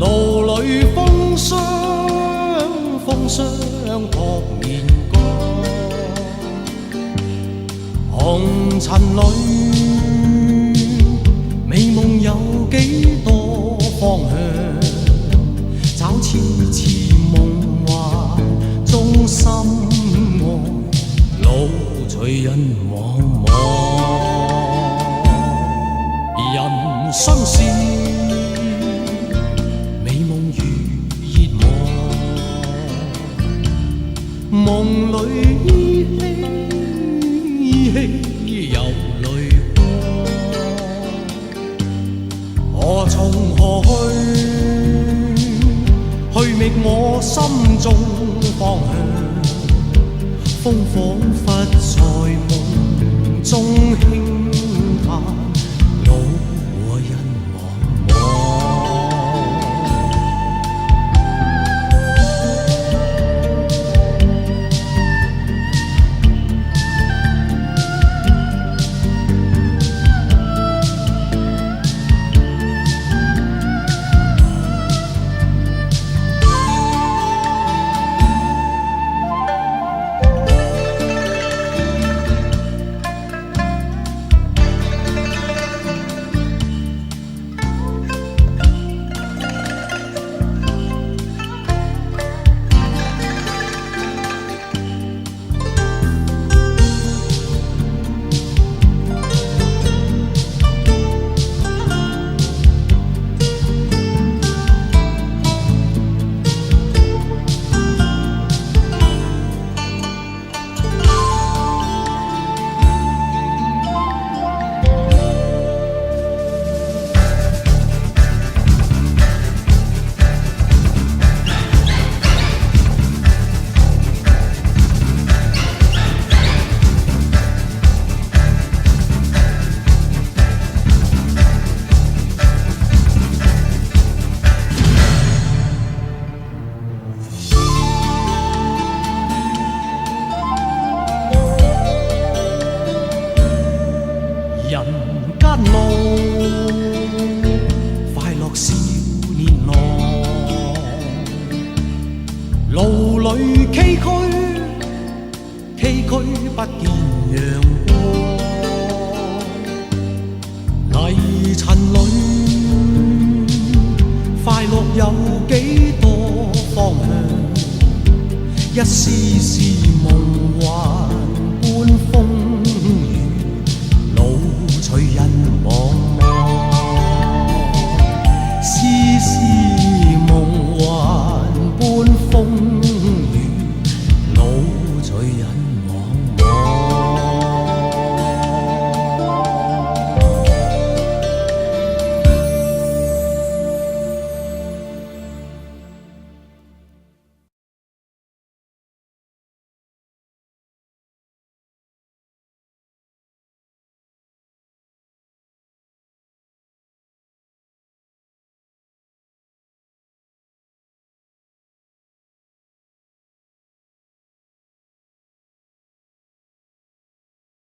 路里风霜，风霜扑面干，红尘里美梦有几多方向？找痴痴梦幻中心爱，路随人茫茫。人生是美梦如热望，梦里依稀有泪光。何从何去？去觅我心中方向。风仿佛在夢中輕嘆，路和人茫人間路，快樂少年郎，路裏崎嶇，崎嶇不見陽光，泥塵裏，快樂有幾多方向？一絲絲夢幻。